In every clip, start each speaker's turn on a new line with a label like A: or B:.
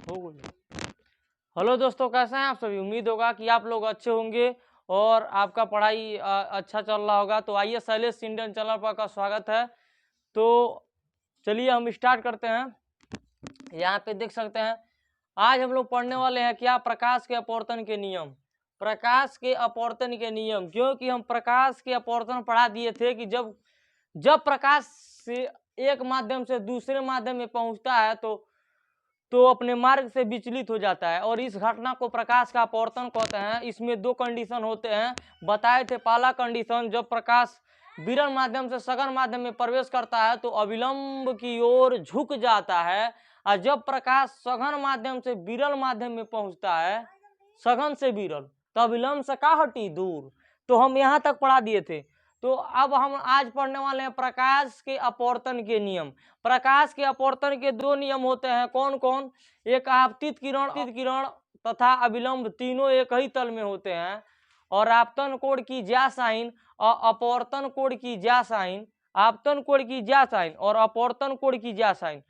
A: हो गया। हेलो दोस्तों, कैसे हैं आप सभी। उम्मीद होगा कि आप लोग अच्छे होंगे और आपका पढ़ाई अच्छा चल रहा होगा। तो आइए, शैलेश इंडियन चैनल पर का स्वागत है। तो चलिए हम स्टार्ट करते हैं। यहाँ पे देख सकते हैं, आज हम लोग पढ़ने वाले हैं क्या, प्रकाश के अपवर्तन के नियम। प्रकाश के अपवर्तन के नियम, क्योंकि हम प्रकाश के अपवर्तन पढ़ा दिए थे कि जब प्रकाश से एक माध्यम से दूसरे माध्यम में पहुंचता है तो अपने मार्ग से विचलित हो जाता है, और इस घटना को प्रकाश का अपवर्तन कहते हैं। इसमें दो कंडीशन होते हैं, बताए थे। पहला कंडीशन, जब प्रकाश विरल माध्यम से सघन माध्यम में प्रवेश करता है तो अविलंब की ओर झुक जाता है, और जब प्रकाश सघन माध्यम से विरल माध्यम में पहुंचता है, सघन से विरल, तो अविलंब से का हटी दूर। तो हम यहाँ तक पढ़ा दिए थे। तो अब हम आज पढ़ने वाले हैं प्रकाश के अपवर्तन के नियम। प्रकाश के अपवर्तन के दो नियम होते हैं, कौन कौन। एक आपतित किरण तथा अविलंब, तीनों एक ही तल में होते हैं। और आपतन कोण की ज्या साइन और अपवर्तन कोण की ज्या साइन, आपतन कोण की ज्या साइन और अपवर्तन कोण की ज्या साइन,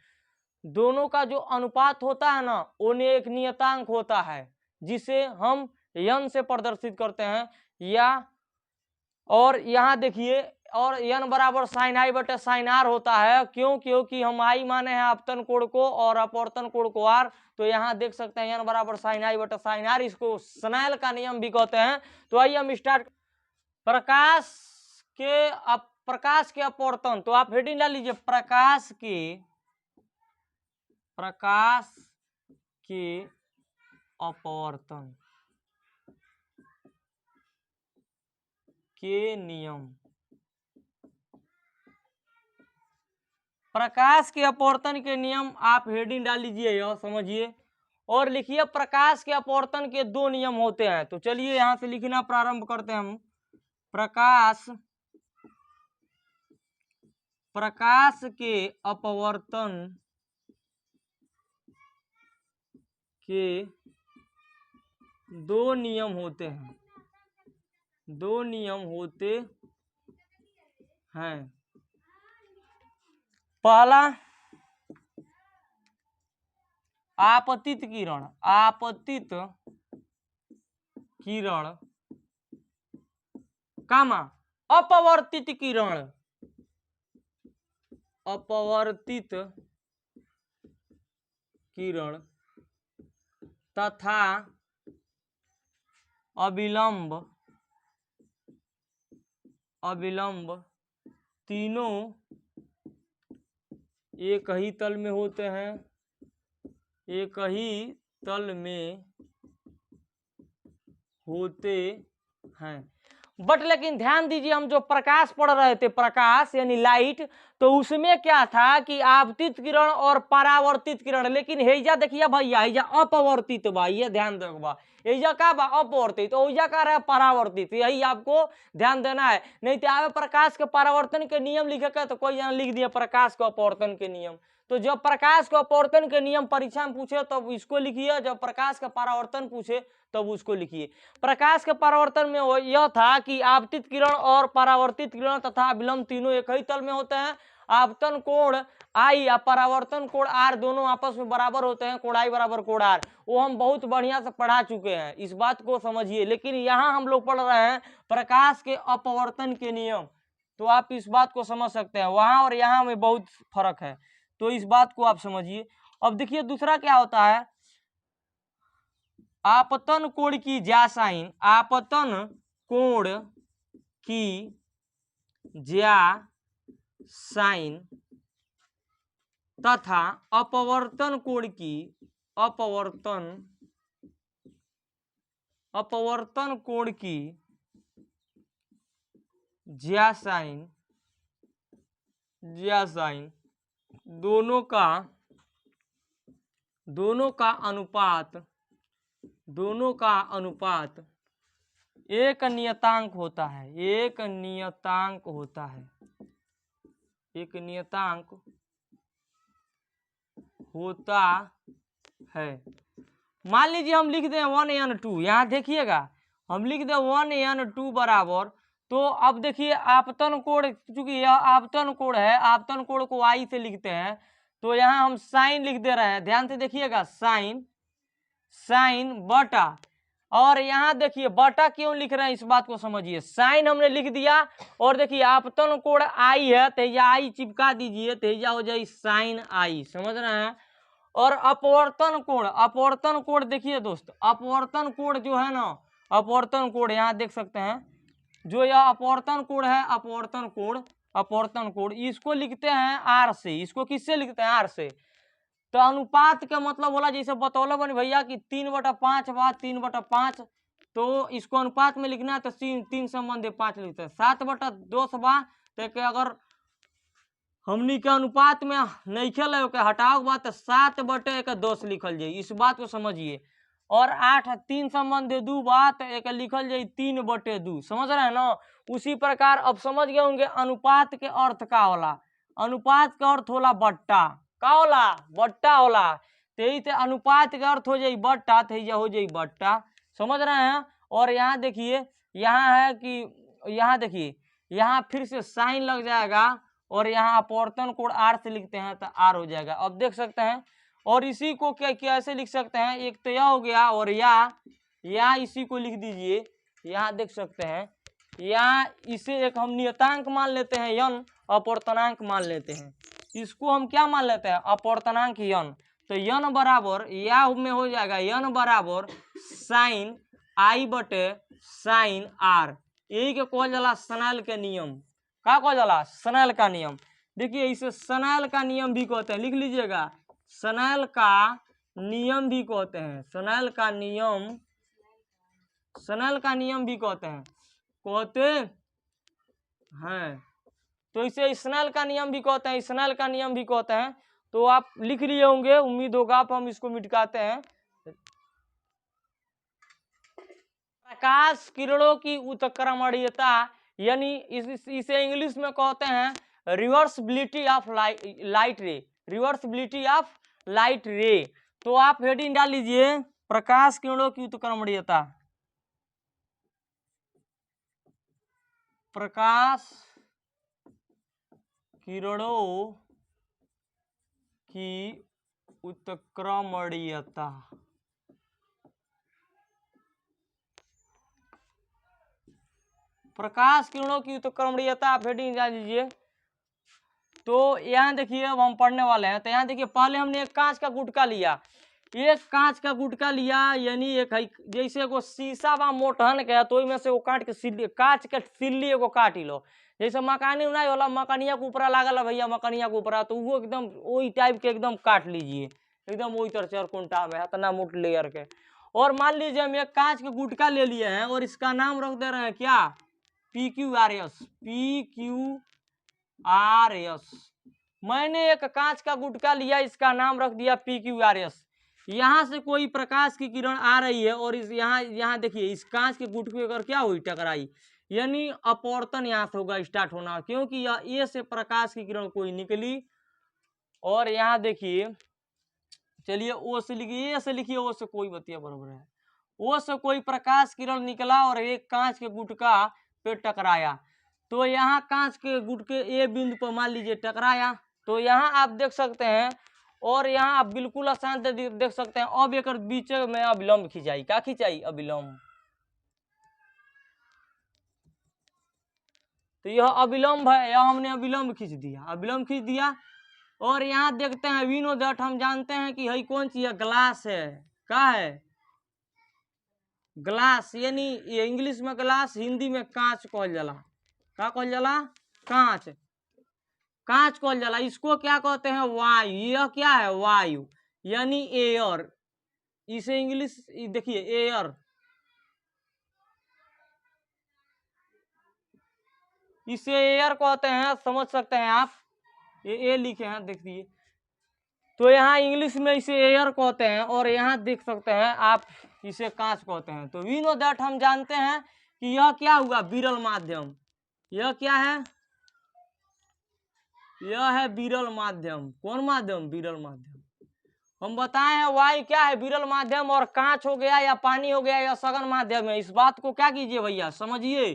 A: दोनों का जो अनुपात होता है ना, उन्हें एक नियतांक होता है जिसे हम यन से प्रदर्शित करते हैं। या और यहाँ देखिए, और यन बराबर साइन आई बटे साइन आर होता है। क्यों? क्योंकि हम आई माने हैं आपतन कोण को और अपवर्तन कोण को आर। तो यहाँ देख सकते हैं यन बराबर साइन आई बटे साइन आर, इसको स्नेल का नियम भी कहते हैं। तो आइए हम स्टार्ट। प्रकाश के अपवर्तन, तो आप हेडिंग डाल लीजिए, प्रकाश के अपवर्तन के नियम। प्रकाश के अपवर्तन के नियम आप हेडिंग डाल लीजिए और समझिए, और लिखिए प्रकाश के अपवर्तन के दो नियम होते हैं। तो चलिए यहां से लिखना प्रारंभ करते हैं हम। प्रकाश के अपवर्तन के दो नियम होते हैं, दो नियम होते हैं। पहला, आपतित किरण, कामा अपवर्तित किरण तथा अविलंब तीनों एक ही तल में होते हैं, एक ही तल में होते हैं। बट लेकिन ध्यान दीजिए, हम जो प्रकाश पढ़ रहे थे, प्रकाश यानी लाइट, तो उसमें क्या था कि आपतित किरण और परावर्तित किरण। लेकिन हेजा देखिए भैया, हेजा अपवर्तित बा, ये ध्यान दो बा। हेजा का बा अपवर्तित, ओजा का रहा परावर्तित, यही आपको ध्यान देना है। नहीं तो आवे प्रकाश के परावर्तन के नियम लिखेगा तो कोई यहाँ लिख दिया प्रकाश के अपवर्तन के नियम। तो जब प्रकाश के अपवर्तन के नियम परीक्षा में पूछे तब इसको लिखिए, जब प्रकाश का परावर्तन पूछे तब उसको लिखिए। प्रकाश के परावर्तन में यह था कि आपतित किरण और परावर्तित किरण तथा विलंब तीनों एक ही तल में होते हैं। आपतन कोण आई या परावर्तन कोण आर दोनों आपस में बराबर होते हैं, कोण आई बराबर कोण आर। वो हम बहुत बढ़िया से पढ़ा चुके हैं, इस बात को समझिए। लेकिन यहाँ हम लोग पढ़ रहे हैं प्रकाश के अपवर्तन के नियम, तो आप इस बात को समझ सकते हैं। वहां और यहाँ में बहुत फर्क है, तो इस बात को आप समझिए। अब देखिए दूसरा क्या होता है, आपतन कोण की ज्या साइन, आपतन कोण की ज्या साइन तथा अपवर्तन कोण की अपवर्तन कोण की ज्या साइन दोनों का अनुपात एक नियतांक होता है, एक नियतांक होता है। मान लीजिए हम लिख दें 1n2, यहाँ देखिएगा हम लिख दें 1n2 बराबर, तो अब देखिए आपतन कोण, चूंकि यह आपतन कोण है, आपतन कोण को आई से लिखते हैं, तो यहाँ हम साइन लिख दे रहे हैं, ध्यान से देखिएगा, साइन, साइन बटा, और यहाँ देखिए बटा क्यों लिख रहे हैं इस बात को समझिए। साइन हमने लिख दिया और देखिए आपतन कोण आई है, तेजा आई चिपका दीजिए, तेजा हो जाए साइन आई, समझ रहे हैं। और अपवर्तन कोण, अपवर्तन कोण देखिए दोस्त, अपवर्तन कोण जो है ना, अपवर्तन कोण यहाँ देख सकते हैं, जो यह अपवर्तन कोण है, अपवर्तन कोण, अपवर्तन कोण, इसको लिखते हैं आर से। इसको किससे लिखते हैं? आर से। तो अनुपात का मतलब होला, जैसे बतौले बनी भैया कि 3/5 बा 3/5, तो इसको अनुपात में लिखना है तो 3 संबंध 5 लिखते हैं। 7/10 बा, तो अगर हमनी के अनुपात में नहीं खेल हटाओ बात, 7/10 लिखल जाये, इस बात को समझिए। और 8 3 संबंध 2 बात, एक लिखल जाये 3/2, समझ रहे हैं ना। उसी प्रकार अब समझ गए होंगे अनुपात के अर्थ का होला। अनुपात का अर्थ होला बट्टा, का होला? बट्टा होला। तो अनुपात का अर्थ हो जाये बट्टा, तो हो जाये बट्टा, समझ रहे हैं। और यहाँ देखिए, यहाँ है कि यहाँ देखिए, यहाँ फिर से साइन लग जाएगा और यहाँ अपवर्तन कोण आर से लिखते हैं तो आर हो जाएगा। अब देख सकते हैं, और इसी को क्या कैसे लिख सकते हैं, एक तो यह हो गया, और या इसी को लिख दीजिए, यहाँ देख सकते हैं, या इसे एक हम नियतांक मान लेते हैं यन, अपवर्तनांक मान लेते हैं। इसको हम क्या मान लेते हैं? अपवर्तनांक यन। तो यन बराबर, या में हो जाएगा यन बराबर साइन आई बटे साइन आर, यही के कहल जाला स्नेल के नियम। का कहल जाला? स्नेल का नियम। देखिए इसे स्नेल का नियम भी कहते हैं, लिख लीजिएगा, स्नेल का नियम भी कहते हैं, स्नेल का नियम, स्नेल का नियम भी कहते हैं, कहते हैं। तो इसे स्नेल का नियम भी कहते हैं, स्नेल का नियम भी कहते हैं। तो आप लिख लिए होंगे, उम्मीद होगा। आप हम इसको मिटाते हैं। प्रकाश किरणों की उत्क्रमणीयता, यानी इसे इंग्लिश में कहते हैं रिवर्सिबिलिटी ऑफ लाइट रे, रिवर्सिबिलिटी ऑफ लाइट रे। तो आप हेडिंग डाल लीजिए, प्रकाश किरणों की उत्क्रमणीयता, प्रकाश किरणों की उत्क्रमणीयता, प्रकाश किरणों की उत्क्रमणीयता आप हेडिंग डाल दीजिए। तो यहाँ देखिए अब हम पढ़ने वाले हैं। तो यहाँ देखिए, पहले हमने एक कांच का गुटका लिया, एक कांच का गुटका लिया, यानी एक जैसे को शीशा बा मोटहन के, तो में से वो काट के सिल्ली, कांच के सिल्ली एगो काट लो। जैसे मकानी नहीं होला, मकनिया के ऊपर लागल भैया, मकनिया के ऊपर, तो वो एकदम वही टाइप के एकदम काट लीजिए, एकदम वही तरह चरकुंटा में इतना मोट लेयर के। और मान लीजिए हम एक कांच के गुटका ले लिए हैं और इसका नाम रख दे रहे हैं क्या? PQRS, PQRS। मैंने एक कांच का गुटका लिया, इसका नाम रख दिया PQRS। यहाँ से कोई प्रकाश की किरण आ रही है और इस यहाँ देखिए, इस कांच के गुटके अगर क्या हुई, टकराई, यानी अपवर्तन यहाँ से होगा स्टार्ट होना, क्योंकि यह ए से प्रकाश की किरण कोई निकली। और यहाँ देखिए, चलिए ओ से लिखिए, ए से लिखिए, ओ से कोई बतिया बराबर है, ओ से कोई प्रकाश किरण निकला और एक कांच के गुटका पे टकराया। तो यहाँ कांच के गुटके ए बिंदु पर मान लीजिए टकराया। तो यहाँ आप देख सकते हैं, और यहाँ आप बिल्कुल आसान से देख सकते हैं। अब एक बीच में अविलंब खिंचाई, क्या खिंचाई? अविलंब। तो यह अविलंब है, यह हमने अविलंब खींच दिया, अविलंब खींच दिया। और यहाँ देखते हैं वी नो दैट, हम जानते हैं कि यही कौन चीज है? ग्लास है। क्या है? ग्लास, यानी ये इंग्लिश में ग्लास, हिंदी में कांच कहल जाला। क्या कहल जाला? कांच, कांच कहल जाला। इसको क्या कहते हैं? वायु। यह क्या है? वायु, यानी एयर। इसे इंग्लिश देखिए, एयर, इसे एयर कहते हैं, समझ सकते हैं आप, ये ए लिखे हैं देखिए। तो यहाँ इंग्लिश में इसे एयर कहते हैं, और यहाँ देख सकते हैं आप इसे कांच कहते हैं। तो वी नो दैट, हम जानते हैं कि यह क्या हुआ? विरल माध्यम। यह क्या है? यह है विरल माध्यम। कौन माध्यम? विरल माध्यम। हम बताए हैं वायु क्या है? विरल माध्यम। और कांच हो गया या पानी हो गया या सघन माध्यम है, इस बात को क्या कीजिए भैया, समझिए।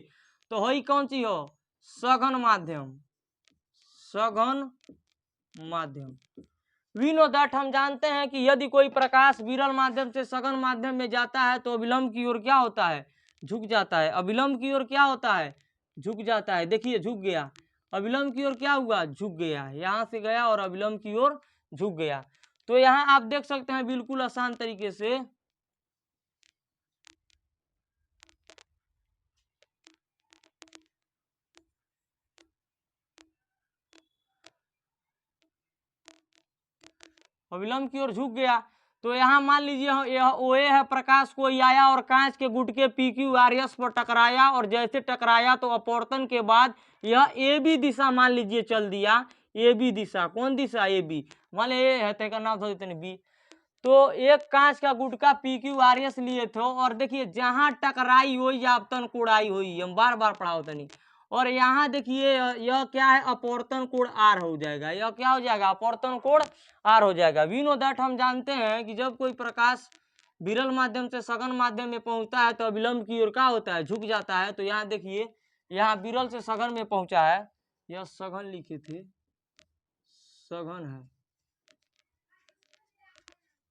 A: तो वही कौन सी हो? सघन माध्यम, सघन माध्यम। वी नो दैट, हम जानते हैं कि यदि कोई प्रकाश विरल माध्यम से सघन माध्यम में जाता है तो अविलंब की ओर क्या होता है, झुक जाता है। अविलंब की ओर क्या होता है, झुक जाता है। देखिए झुक गया, अविलंब की ओर क्या हुआ, झुक गया, यहाँ से गया और अविलंब की ओर झुक गया। तो यहाँ आप देख सकते हैं बिल्कुल आसान तरीके से, अविलंब की ओर झुक गया। तो यहाँ मान लीजिए यह OA है, प्रकाश कोई आया और कांच के गुटके PQRS पर टकराया, और जैसे टकराया तो अपवर्तन के बाद यह AB दिशा मान लीजिए चल दिया। AB दिशा, कौन दिशा, AB, मान लीजिए ए है तेका नाम था इतने B। तो एक कांच का गुटका PQRS लिए थे, और देखिए जहां टकराई हुई आपतन कोड़ाई हुई, हम बार बार पढ़ाओ तनी। और यहाँ देखिए यह क्या है, अपवर्तन कोण R हो जाएगा। यह क्या हो जाएगा, अपवर्तन कोण R हो जाएगा। वी नो दैट, हम जानते हैं कि जब कोई प्रकाश विरल माध्यम से सघन माध्यम में पहुंचता है तो अविलंब की ओर क्या होता है, झुक जाता है। तो यहाँ देखिए, यहाँ विरल से सघन में पहुंचा है, यह सघन लिखे थे, सघन है।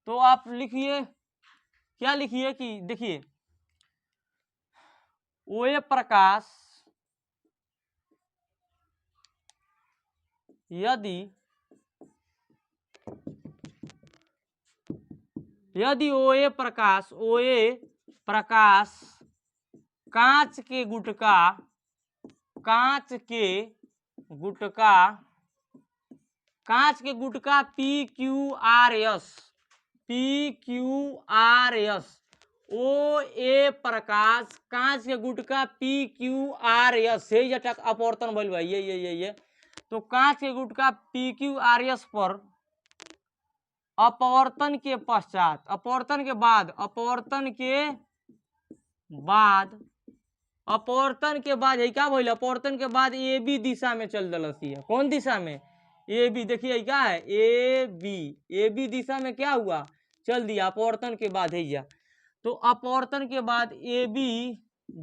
A: तो आप लिखिए, क्या लिखिए कि देखिए OA प्रकाश यदि OA प्रकाश कांच के गुटका PQRS OA प्रकाश कांच के गुटका PQRS यही जटक अपवर्तन भइल बा, ये। तो कांच के गुटका PQRS पर अपवर्तन के पश्चात, अपवर्तन के बाद यही क्या भइल, अपवर्तन के बाद AB दिशा में चल दलसी है। कौन दिशा में, AB। देखिए क्या है, AB दिशा में क्या हुआ, चल दिया अपवर्तन के बाद है या। तो अपवर्तन के बाद AB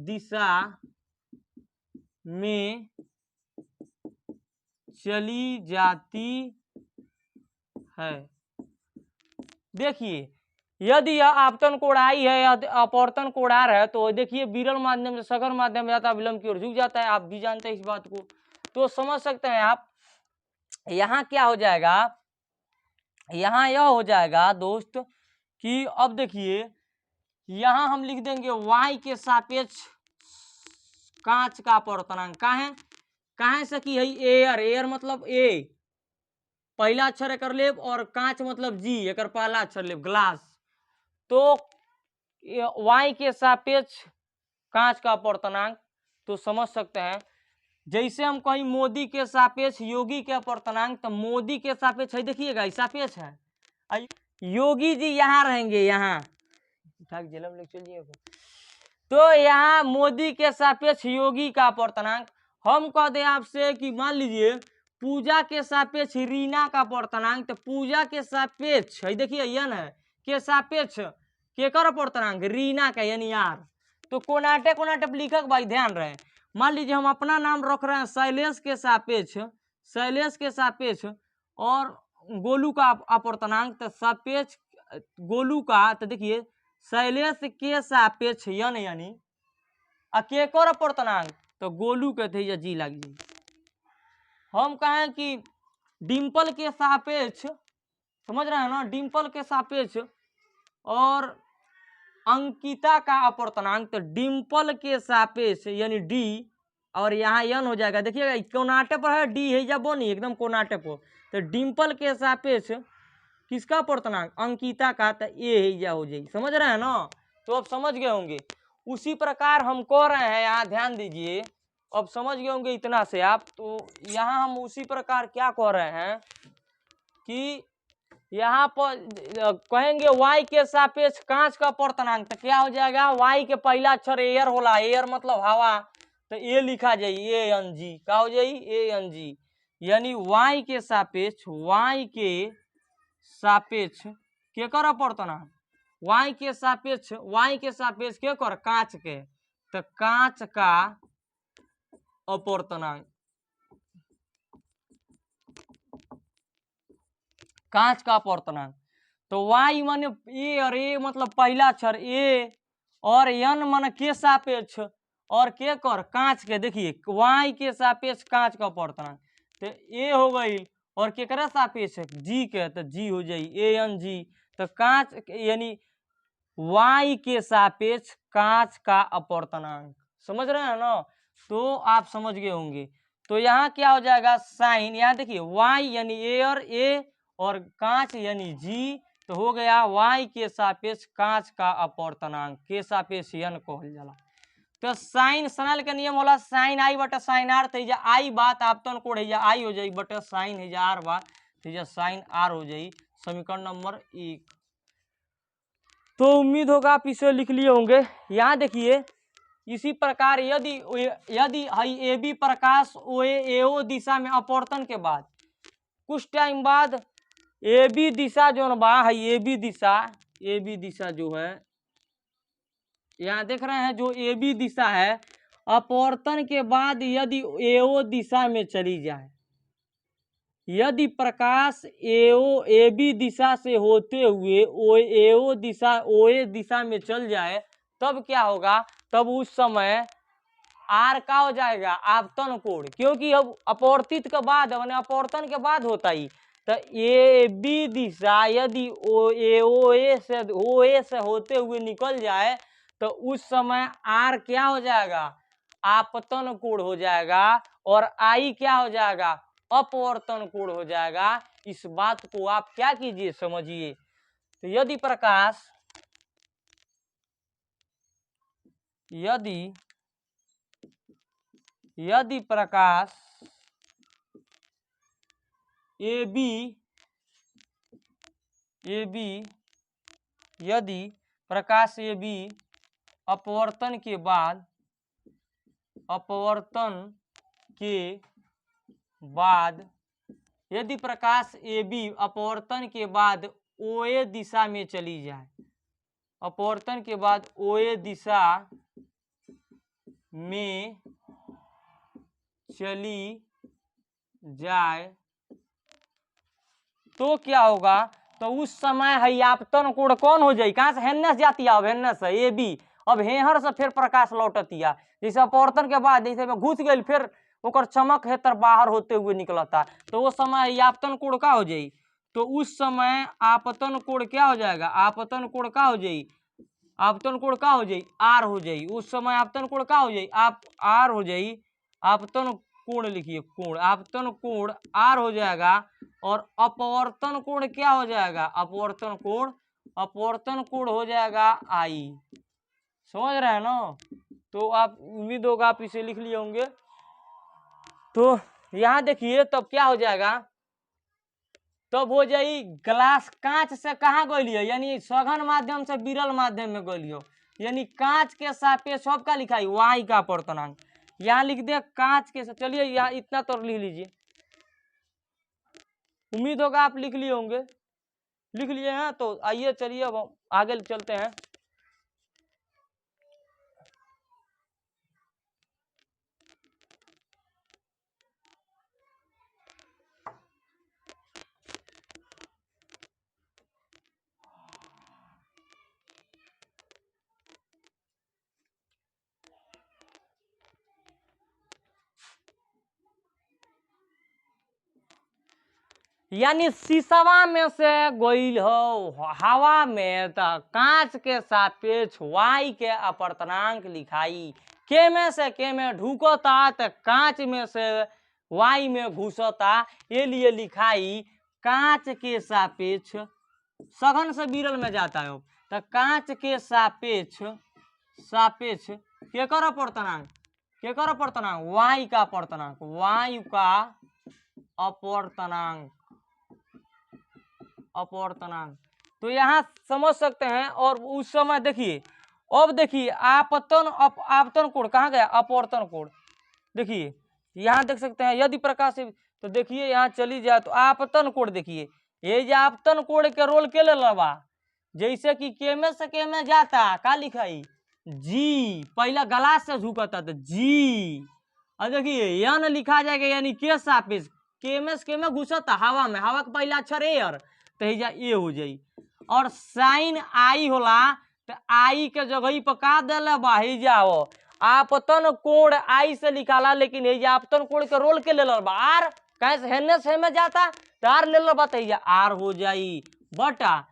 A: दिशा में चली जाती है। देखिए यदि यह आपतन कोण I है या अपवर्तन कोण R है, तो देखिए विरल माध्यम से सघन माध्यम में जाता है, विलंब की ओर झुक जाता है। आप भी जानते हैं इस बात को, तो समझ सकते हैं आप। यहाँ क्या हो जाएगा, यहाँ यह हो जाएगा दोस्त कि अब देखिए यहाँ हम लिख देंगे Y के सापेक्ष कांच का अपवर्तनांक। काहे से कि है एयर मतलब A पहला अक्षर एकर लेब, और कांच मतलब G एकर पहला अक्षर लेब, ग्लास। तो Y के सापेक्ष कांच का अपवर्तनांक, तो समझ सकते हैं। जैसे हम कहीं मोदी के सापेक्ष योगी के अपवर्तनांक, तो मोदी के सापेक्ष है, देखिएगा सापेक्ष है, योगी जी यहाँ रहेंगे, यहाँ तो यहाँ मोदी के सापेक्ष योगी का अपवर्तनांक। हम कह दें आपसे कि मान लीजिए पूजा के सापेक्ष रीना का अपवर्तनांक, तो पूजा के सापेक्ष है, देखिए यन है के सापेक्ष केकर अपवर्तनांक, रीना का, यानी R। तो कोनाटे लिखक भाई ध्यान रहे। मान लीजिए हम अपना नाम रख रहे हैं शैलेश के सापेक्ष और गोलू का अपवर्तनांक, तो सापेक्ष गोलू का, तो देखिए शैलेश के सापेक्ष यन यानी केकर अपवर्तनांक, तो गोलू के थे या जी लग जी। हम कहें कि डिम्पल के सापेक्ष, समझ रहे हैं ना, डिम्पल के सापेक्ष और अंकिता का अपवर्तनांक, तो डिम्पल के सापेक्ष यानी D, और यहाँ यन हो जाएगा। देखिएगा कोनाटे पर है, D है या बोनी एकदम कोनाटे पर, तो डिम्पल के सापेक्ष किसका अपवर्तनांक, अंकिता का, तो A है या हो जाएगी। समझ रहे हैं ना, तो अब समझ गए होंगे। उसी प्रकार हम कह रहे हैं, यहाँ ध्यान दीजिए, अब समझ गए होंगे इतना से आप। तो यहाँ हम उसी प्रकार क्या कह रहे हैं कि यहाँ पर कहेंगे Y के सापेक्ष कांच का अपवर्तनांक, तो क्या हो जाएगा, Y के पहला अक्षर एयर होला, एयर मतलब हवा, तो ए लिखा जाए ANG, क्या हो जाए ANG, यानी Y के सापेक्ष केकर अपवर्तनांक, Y के सापेक्ष के कर कांच के, तो कांच का अपवर्तनांक, कांच का अपवर्तनांक। तो y माने ए और ए मतलब पहला अक्षर ए और n माने के सापेक्ष और के कर कांच के। देखिए y के सापेक्ष कांच का अपवर्तनांक तो ए हो गई और केकरा सापेक्ष है जी के तो जी हो जाई ए एन जी। तो कांच यानी y के सापेक्ष कांच का अपवर्तनांक। समझ रहे हैं ना? तो आप समझ गए होंगे। तो यहाँ क्या हो जाएगा साइन, यहाँ देखिए y यानी ए और कांच यानी जी, तो हो गया y के सापेक्ष कांच का अपवर्तनांक के सापेक्ष n कहल जाला। तो साइन स्नेल के नियम होला साइन आई बटे साइन आर, तो आई बात आपतन कोण है आई हो जाई बटे साइन है आर बात तो साइन आर हो जाई। समीकरण नंबर 1। तो उम्मीद होगा आप इसे लिख लिए होंगे। यहाँ देखिए इसी प्रकार यदि ए बी प्रकाश एओ दिशा में अपवर्तन के बाद कुछ टाइम बाद ए बी दिशा जो बा है ए बी दिशा जो है यहाँ देख रहे हैं जो ए बी दिशा है अपवर्तन के बाद यदि एओ दिशा में चली जाए, यदि प्रकाश ए बी दिशा से होते हुए ओए दिशा में चल जाए तब क्या होगा, तब उस समय आर का हो जाएगा आपतन कोण, क्योंकि अब अपवर्तित के बाद मैंने अपवर्तन के बाद होता ही। तो ए बी दिशा यदि ओए से होते हुए निकल जाए तो उस समय आर क्या हो जाएगा आपतन कोण हो जाएगा और आई क्या हो जाएगा अपवर्तन कोण हो जाएगा। इस बात को आप क्या कीजिए समझिए। तो यदि प्रकाश ए बी यदि प्रकाश ए बी अपवर्तन के बाद यदि प्रकाश ए बी अपवर्तन के बाद ओए दिशा में चली जाए, अपवर्तन के बाद ओए दिशा में चली जाए तो क्या होगा, तो उस समय है आपतन कोण कौन हो जाए, कहां से हेन्नस जाती है, अब हेन्नस है ए बी, अब हेहर से फिर प्रकाश लौटतिया जैसे अपवर्तन के बाद जैसे में घुस गई फिर ओकर चमक है तर बाहर होते हुए निकलता तो वो समय आपतन कोण का हो जाई। तो उस समय आपतन कोण क्या हो जाएगा, आपतन कोण का हो जाई, आपतन कोण का हो जाई आर हो जाई। उस समय आपतन कोण का हो जाई आप आर हो जाई। आपतन कोण लिखिए कोण, आपतन कोण आर हो जाएगा और अपवर्तन कोण क्या हो जाएगा अपवर्तन कोण हो जाएगा आई। समझ रहे हैं ना? तो आप उम्मीद होगा आप इसे लिख लिए होंगे। तो यहाँ देखिए तब क्या हो जाएगा, तब हो जाई ग्लास कांच से कहाँ गलियो यानी सघन माध्यम से विरल माध्यम में गलियो यानी कांच के सापेक्ष सबका लिखा है वाई का अपवर्तनांक। यहाँ लिख दे कांच के साथ, चलिए यहाँ इतना तो लिख लीजिए। उम्मीद होगा आप लिख लिए होंगे, लिख लिए हैं। तो आइए चलिए अब आगे चलते हैं। यानी शीशवा में से गोइल हो हवा में तो कांच के सापेक्ष वाई के अपवर्तनांक लिखाई, के में से के में ढुकता तो कांच में से वाई में घुसता, ये लिए लिखाई कांच के सापेक्ष सघन से विरल में जाता है तो कांच के सापेक्ष केकर अपवर्तनांक वाई का अपवर्तनांक। तो यहाँ समझ सकते हैं। और उस समय देखिए अब देखिए आपतन कोण कहाँ गया अपवर्तन कोण, देखिए यहाँ देख सकते हैं यदि प्रकाश तो देखिए यहाँ चली जाए तो आपतन कोण देखिए ये जो आपतन कोण के रोल के ले लबा जैसे कि के में जाता का लिखाई जी, पहला गलास से झुकता तो जी, और देखिए यन लिखा जाएगा यानी के सापेक्ष के में घुसता हवा में, हवा का पहला अक्षर एयर तो एजा ए हो जाई। और साइन आई होला तो आई के जगह पर का देले बा एजा हो आपतन कोण आई से लिखाला, लेकिन एजा आपतन कोण के रोल के लेलल बा आर, कैसे हेने से में जाता तो आर लेलल बा तो एजा आर हो जाई बटा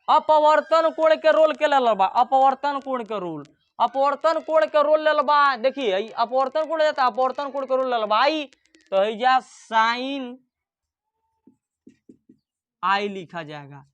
A: अपवर्तन कोण के रोल के लेलल बा अपवर्तन कोण के रोल, अपवर्तन कोण के रोल लेलल बा। देखिए अपवर्तन कोण जाता अपवर्तन कोण के रोल लेलल बा आई, तो एजा साइन आई लिखा जाएगा।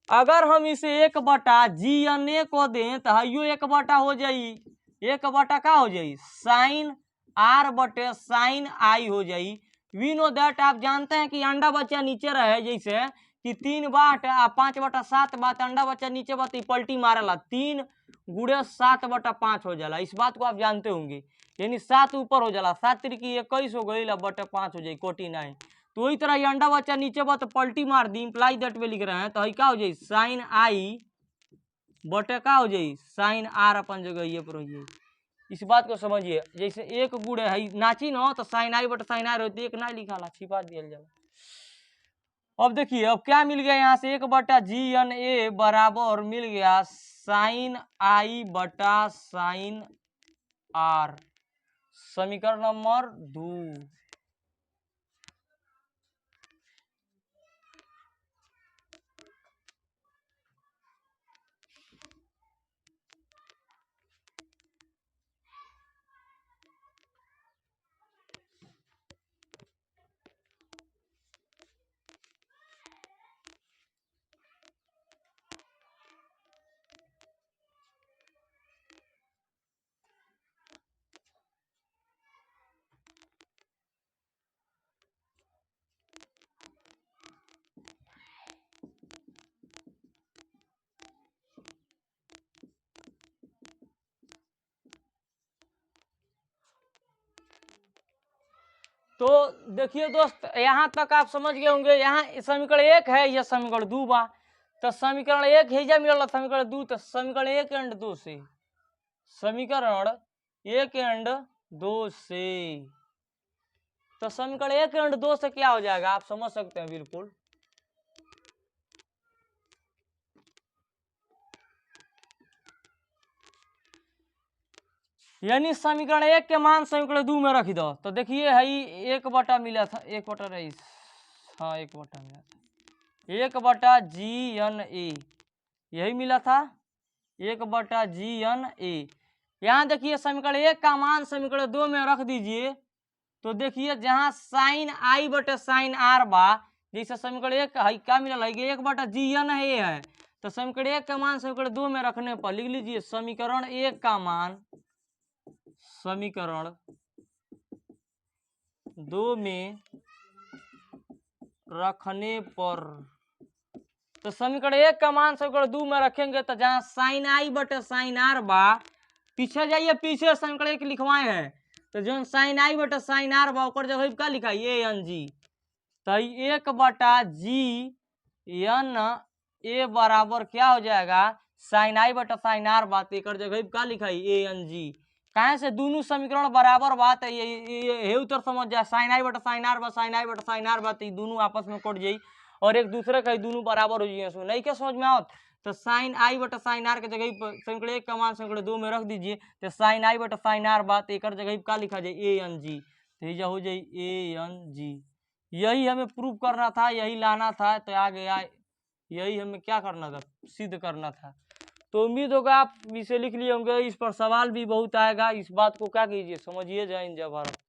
A: अगर हम इसे 1/GNA को दें तो यो 1 हो जाई, 1 का हो जाई साइन आर बटे साइन आई हो जाई। वी नो दैट, आप जानते हैं कि अंडा बच्चा नीचे रहे, जैसे कि 3 बाट 5/7 बात अंडा बच्चा नीचे बात पलटी मारेला 3 गुणे 7/5 हो जाला। इस बात को आप जानते होंगे, यानी 7 ऊपर हो जाला, 7 तिरकी 21 हो गई बटे 5 हो जाई 49। तो वही तरह ये अंडा बच्चा नीचे बा तो पलटी मार दी, इम्प्लाई दैट में लिख रहे हैं, तो क्या हो जाए साइन आई बटे का हो जाए साइन आर अपन जगह ये पर हो जाए। इस बात को समझिए, जैसे 1 गुणे है नाची न तो साइन आई बटे साइन आर होती है, 1 ना लिखा ला छिपा दिया जाए। अब देखिए अब क्या मिल गया यहाँ से 1/GNA बराबर मिल गया साइन आई बटा साइन आर, समीकरण नंबर 2। तो देखिए दोस्त यहाँ तक आप समझ गए होंगे। यहाँ समीकरण 1 है, यह समीकरण 2 बा, तो समीकरण 1 है मिलल समीकरण 2, तो समीकरण 1 एंड 2 से, समीकरण 1 एंड 2 से, तो समीकरण 1 एंड 2 से क्या हो जाएगा आप समझ सकते हैं बिल्कुल। यानी समीकरण 1 के मान समीकरण 2 में रख दो, तो देखिए है 1 मिला था 1 रईस, हाँ 1 मिला था 1/GNA यही मिला था 1/GNA। यहाँ देखिए समीकरण 1 का मान समीकरण 2 में रख दीजिए, तो देखिए जहाँ साइन आई बटे साइन आर बा, जैसे समीकरण 1 है क्या मिला है 1/GNA है, तो समीकरण 1 का मान समीकरण 2 में रखने पर लिख लीजिए समीकरण 1 का मान समीकरण 2 में रखने पर, तो समीकरण 1 का मान समीकरण 2 में रखेंगे तो जहाँ साइन आई बटे साइन आर बा, पीछे जाइए पीछे समीकरण 1 लिखवाए हैं, तो जो साइन आई बटे साइन आर बा ओकर जगह क्या लिखा है ANG, तो 1/GNA बराबर क्या हो जाएगा साइन आई बटे साइन आर बात एक जगह क्या लिखा है ANG। कहाँ से दोनों समीकरण बराबर बात है, ये उत्तर समझ जाए साइन आई बटा साइन आर बा साइन आई बटा साइन आर बात दोनों आपस में कट जाई और एक दूसरे का दोनों बराबर हो जाइए। नहीं क्या समझ में आवत, तो साइन आई बटा साइन आर के जगह समीकरण 1 का मान समीकरण 2 में रख दीजिए, तो साइन आई बटा साइन आर बात एक जगह क्या लिखा जाए ANG, तो ये हो जाए ANG। यही हमें प्रूव करना था, यही लाना था, तो आ गया, यही हमें क्या करना था सिद्ध करना था। तो उम्मीद होगा आप इसे लिख लिए होंगे, इस पर सवाल भी बहुत आएगा, इस बात को क्या कीजिए समझिए। जय हिंद जय भारत।